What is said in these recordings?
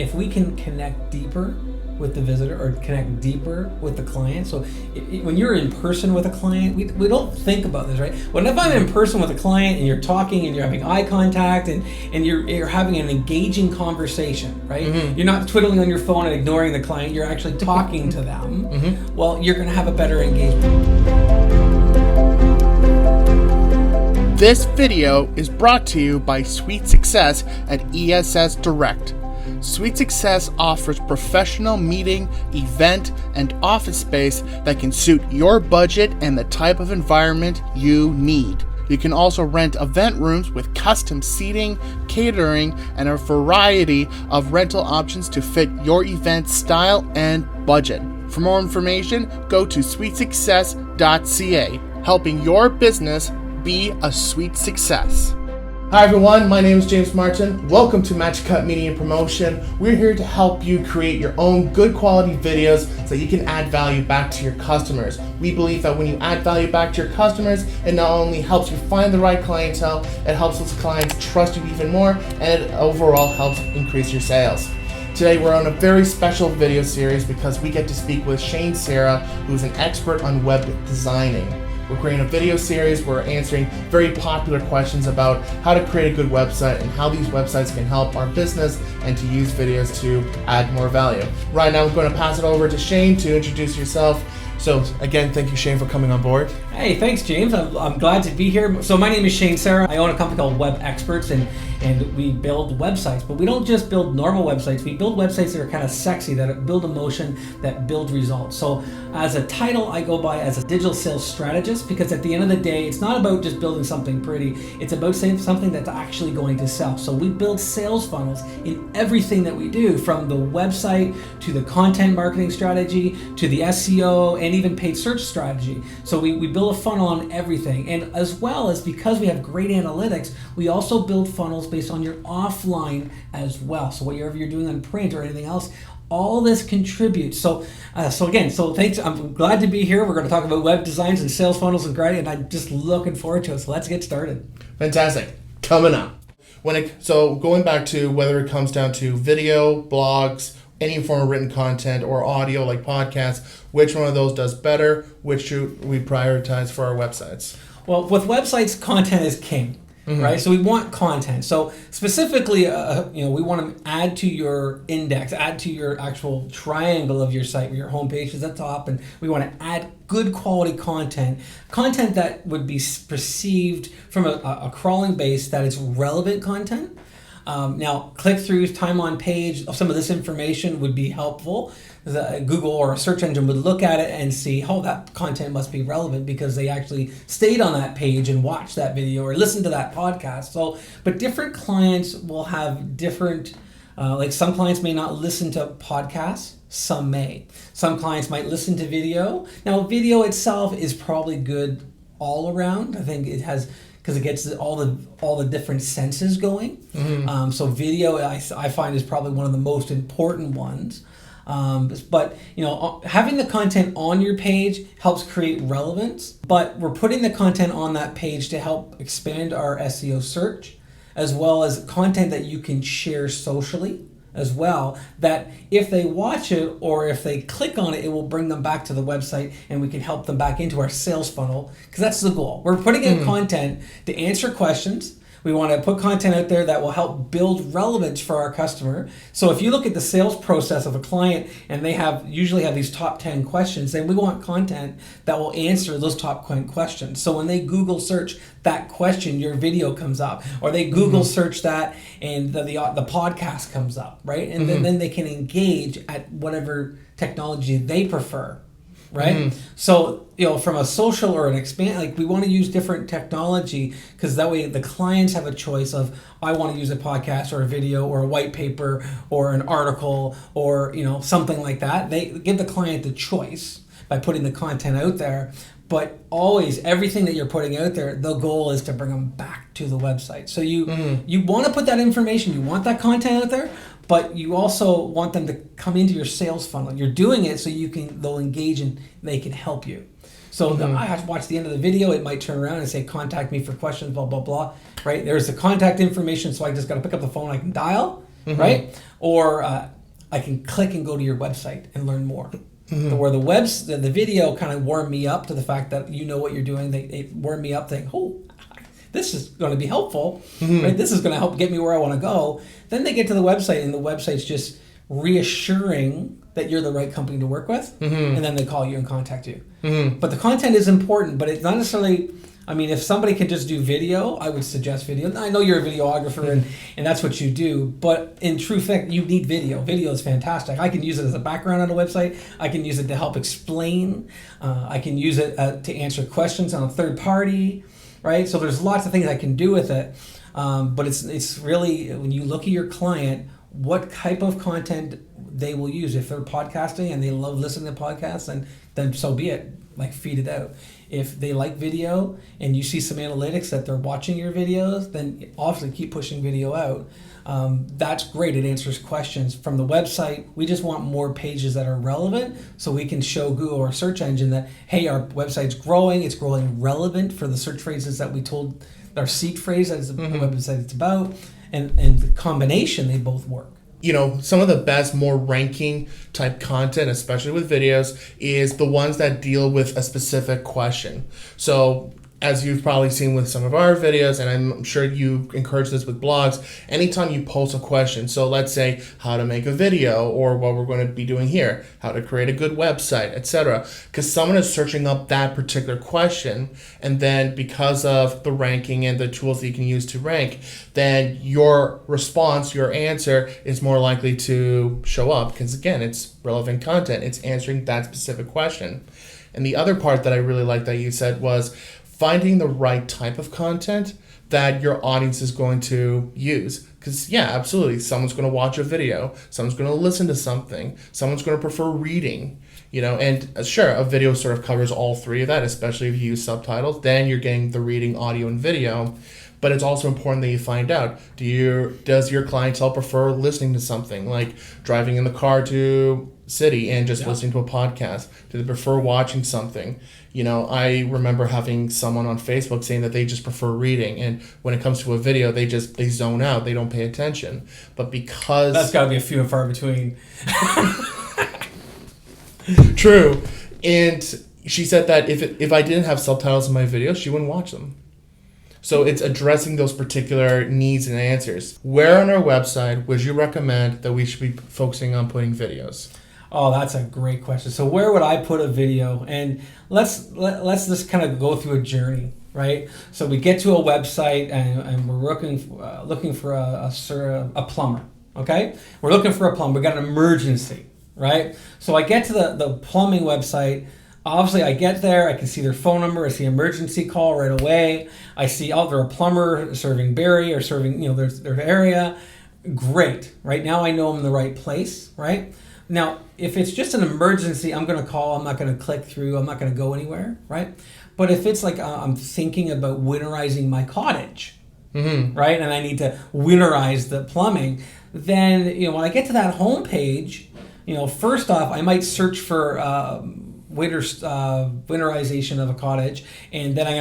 if we can connect deeper with the visitor or connect deeper with the client. So when you're in person with a client, we don't think about this, right? When if I'm in person with a client and you're talking and you're having eye contact and you're having an engaging conversation, right? Mm-hmm. You're not twiddling on your phone and ignoring the client, you're actually talking to them. Mm-hmm. Well, you're gonna have a better engagement. This video is brought to you by Sweet Success at ESS Direct. Sweet Success offers professional meeting, event, and office space that can suit your budget and the type of environment you need. You can also rent event rooms with custom seating, catering, and a variety of rental options to fit your event style and budget. For more information, go to sweetsuccess.ca, helping your business be a sweet success. Hi everyone, my name is James Martin. Welcome to Match Cut Media and Promotion. We're here to help you create your own good quality videos so you can add value back to your customers. We believe that when you add value back to your customers, it not only helps you find the right clientele, it helps those clients trust you even more, and it overall helps increase your sales. Today we're on a very special video series because we get to speak with Serra, who's an expert on web designing. We're creating a video series where we're answering very popular questions about how to create a good website and how these websites can help our business and to use videos to add more value. Right now I'm going to pass it over to Shane to introduce yourself. So again, thank you Shane for coming on board. Hey, thanks James. I'm glad to be here. So my name is Serra. I own a company called Webexpertz and we build websites, but we don't just build normal websites. We build websites that are kind of sexy, that build emotion, that build results. So as a title, I go by as a digital sales strategist because at the end of the day, it's not about just building something pretty. It's about saying something that's actually going to sell. So we build sales funnels in everything that we do, from the website to the content marketing strategy to the SEO and even paid search strategy. So we build a funnel on everything. And as well as because we have great analytics, we also build funnels based on your offline as well. So whatever you're doing on print or anything else, all this contributes. So thanks. I'm glad to be here. We're going to talk about web designs and sales funnels and great, and I'm just looking forward to it. So let's get started. Fantastic. Coming up. So going back to whether it comes down to video, blogs, any form of written content or audio like podcasts, which one of those does better? Which should we prioritize for our websites? Well, with websites, content is king. Mm-hmm. Right, so we want content. So specifically, we want to add to your index, add to your actual triangle of your site where your homepage is at the top, and we want to add good quality content that would be perceived from a crawling base that it's relevant content. Now, click-throughs, time on page, some of this information would be helpful. Google or a search engine would look at it and see, oh, that content must be relevant because they actually stayed on that page and watched that video or listened to that podcast. So, but different clients will have different, like some clients may not listen to podcasts, some may. Some clients might listen to video. Now, video itself is probably good all around. I think it has, because it gets all the different senses going. Mm-hmm. So video, I find, is probably one of the most important ones. But having the content on your page helps create relevance. But we're putting the content on that page to help expand our SEO search, as well as content that you can share socially as well, that if they watch it or if they click on it, it will bring them back to the website and we can help them back into our sales funnel, because that's the goal. We're putting in content to answer questions. We want to put content out there that will help build relevance for our customer. So if you look at the sales process of a client and they usually have these top 10 questions, then we want content that will answer those top 10 questions. So when they Google search that question, your video comes up, or they Google search that and the podcast comes up, right? And then they can engage at whatever technology they prefer. Right? Mm-hmm. So, from a social or an we want to use different technology, because that way the clients have a choice of, I want to use a podcast or a video or a white paper or an article or, something like that. They give the client the choice by putting the content out there. But always, everything that you're putting out there, the goal is to bring them back to the website. So you want to put that information, you want that content out there, but you also want them to come into your sales funnel. You're doing it so they'll engage and they can help you. So I have to watch the end of the video. It might turn around and say, contact me for questions, blah, blah, blah. Right? There's the contact information, so I just got to pick up the phone. I can dial. right? Or I can click and go to your website and learn more. Where the video kind of warmed me up to the fact that you know what you're doing. It warmed me up thinking, oh, this is going to be helpful, right? This is going to help get me where I want to go. Then they get to the website, and the website's just reassuring that you're the right company to work with, and then they call you and contact you. But the content is important, but it's not necessarily... I mean, if somebody can just do video, I would suggest video. I know you're a videographer and that's what you do, but in true fact, you need video. Video is fantastic. I can use it as a background on a website. I can use it to help explain. I can use it to answer questions on a third party, right? So there's lots of things I can do with it. But it's really, when you look at your client, what type of content they will use. If they're podcasting and they love listening to podcasts, then so be it. Like, feed it out. If they like video and you see some analytics that they're watching your videos, then obviously keep pushing video out. That's great. It answers questions from the website. We just want more pages that are relevant so we can show Google or search engine that, hey, our website's growing. It's growing relevant for the search phrases that we told, our seed phrase that is the website it's about. And the combination, they both work. You know, some of the best, more ranking type content, especially with videos, is the ones that deal with a specific question. So as you've probably seen with some of our videos, and I'm sure you encourage this with blogs, anytime you post a question, so let's say how to make a video, or what we're going to be doing here, how to create a good website, etc. Because someone is searching up that particular question, and then because of the ranking and the tools that you can use to rank, then your response, your answer is more likely to show up, because again, it's relevant content. It's answering that specific question. And the other part that I really liked that you said was finding the right type of content that your audience is going to use. Because, yeah, absolutely, someone's going to watch a video, someone's going to listen to something, someone's going to prefer reading, you know, and sure, a video sort of covers all three of that, especially if you use subtitles. Then you're getting the reading, audio, and video. But it's also important that you find out, does your clientele prefer listening to something, like driving in the car to city and just listening to a podcast? Do they prefer watching something? You know, I remember having someone on Facebook saying that they just prefer reading, and when it comes to a video, they zone out, they don't pay attention. But because... That's got to be a few and far between. True. And she said that if I didn't have subtitles in my videos, she wouldn't watch them. So it's addressing those particular needs and answers. Where on our website would you recommend that we should be focusing on putting videos? Oh, that's a great question. So where would I put a video? And let's just kind of go through a journey, right? So we get to a website and we're looking for a plumber, okay? We're looking for a plumber. We got an emergency, right? So I get to the plumbing website. Obviously, I get there, I can see their phone number, I see emergency call right away. I see, they're a plumber serving Barrie or serving, their area. Great. Right now I know I'm in the right place, right? Now, if it's just an emergency, I'm going to call, I'm not going to click through, I'm not going to go anywhere, right? But if it's like I'm thinking about winterizing my cottage, right? And I need to winterize the plumbing, then, when I get to that homepage, first off, I might search for winterization of a cottage, and then I'm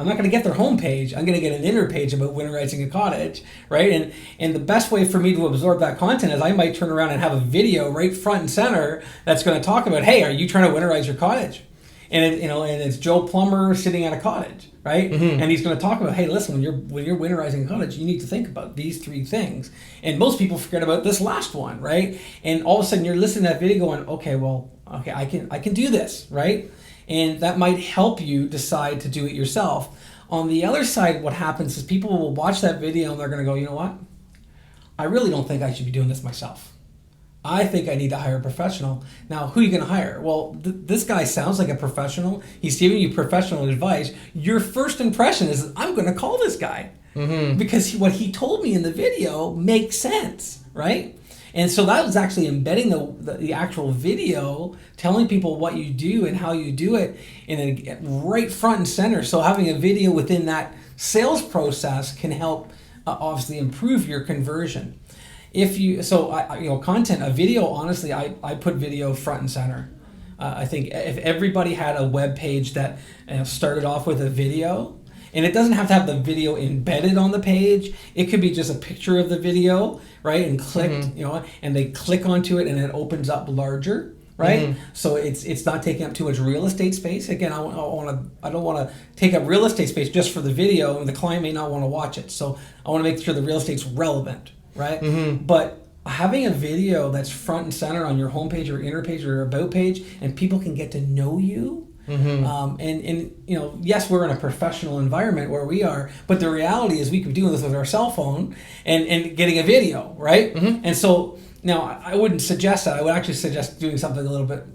not going to get their homepage. I'm going to get an inner page about winterizing a cottage, right? And the best way for me to absorb that content is I might turn around and have a video right front and center that's going to talk about, hey, are you trying to winterize your cottage? And it's Joe Plumber sitting at a cottage, right? And he's going to talk about, hey, listen, when you're winterizing a cottage, you need to think about these three things. And most people forget about this last one, right? And all of a sudden you're listening to that video going, okay, I can do this, right? And that might help you decide to do it yourself. On the other side, what happens is people will watch that video and they're going to go, you know what? I really don't think I should be doing this myself. I think I need to hire a professional. Now, who are you going to hire? Well, this guy sounds like a professional. He's giving you professional advice. Your first impression is, I'm going to call this guy. Because what he told me in the video makes sense, right? And so that was actually embedding the actual video, telling people what you do and how you do it right front and center. So having a video within that sales process can help obviously improve your conversion. Content, a video, honestly, I put video front and center. I think if everybody had a web page that started off with a video, And it doesn't have to have the video embedded on the page. It could be just a picture of the video, right? And clicked, and they click onto it and it opens up larger, right? So it's not taking up too much real estate space. Again, I don't want to take up real estate space just for the video, and the client may not want to watch it. So I want to make sure the real estate's relevant, right? But having a video that's front and center on your homepage or inner page or your about page, and people can get to know you. And yes, we're in a professional environment where we are, but the reality is we could do this with our cell phone and getting a video, right? And so now I wouldn't suggest that. I would actually suggest doing something a little bit,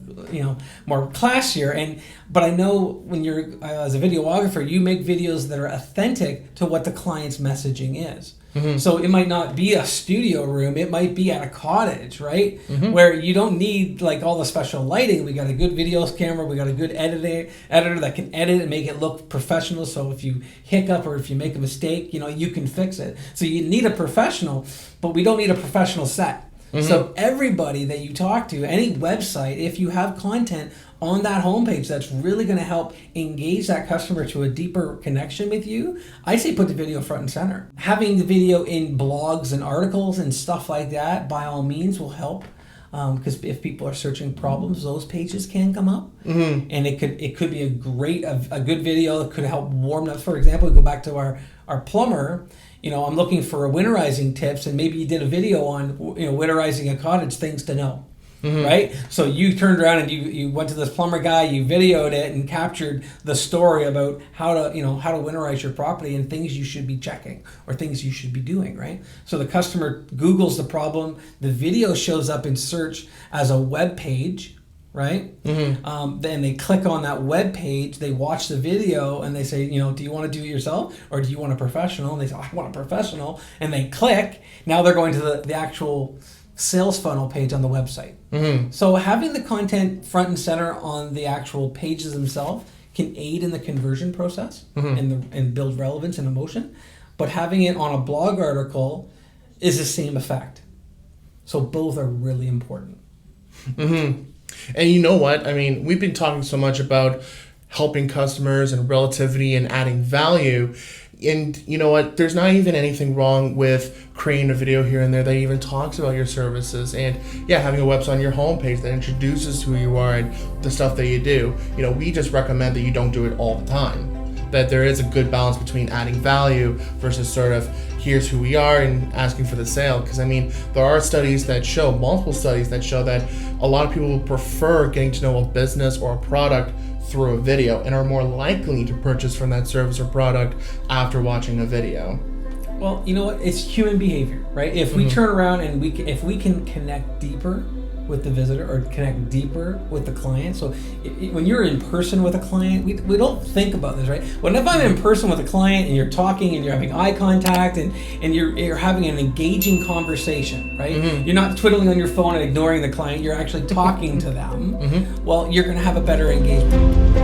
more classier. But I know when you're as a videographer, you make videos that are authentic to what the client's messaging is. So it might not be a studio room, it might be at a cottage, right? Where you don't need like all the special lighting. We got a good video camera, we got a good editor that can edit and make it look professional. So if you hiccup or if you make a mistake, you can fix it. So you need a professional, but we don't need a professional set. So everybody that you talk to, any website, if you have content on that homepage that's really going to help engage that customer to a deeper connection with you, I say put the video front and center. Having the video in blogs and articles and stuff like that, by all means, will help. Because if people are searching problems, those pages can come up, and it could be a good video that could help warm up. For example, we go back to our plumber. I'm looking for winterizing tips, and maybe you did a video on winterizing a cottage, things to know. Right? So you turned around and you went to this plumber guy, you videoed it and captured the story about how to winterize your property and things you should be checking or things you should be doing, right? So the customer Googles the problem, the video shows up in search as a web page, right? Then they click on that web page, they watch the video, and they say, do you want to do it yourself or do you want a professional? And they say, I want a professional, and they click. Now they're going to the actual sales funnel page on the website. So having the content front and center on the actual pages themselves can aid in the conversion process and build relevance and emotion. But having it on a blog article is the same effect. So both are really important. And you know what? I mean, we've been talking so much about helping customers and relativity and adding value. And you know what? There's not even anything wrong with creating a video here and there that even talks about your services. And having a website on your homepage that introduces who you are and the stuff that you do. We just recommend that you don't do it all the time. That there is a good balance between adding value versus sort of here's who we are and asking for the sale. Because there are multiple studies that show that a lot of people prefer getting to know a business or a product through a video and are more likely to purchase from that service or product after watching a video. Well, you know what? It's human behavior, right? If we turn around and if we can connect deeper with the visitor or connect deeper with the client. So when you're in person with a client, we don't think about this, right? When if I'm in person with a client and you're talking and you're having eye contact and you're having an engaging conversation, right? You're not twiddling on your phone and ignoring the client, you're actually talking to them. Well, you're going to have a better engagement.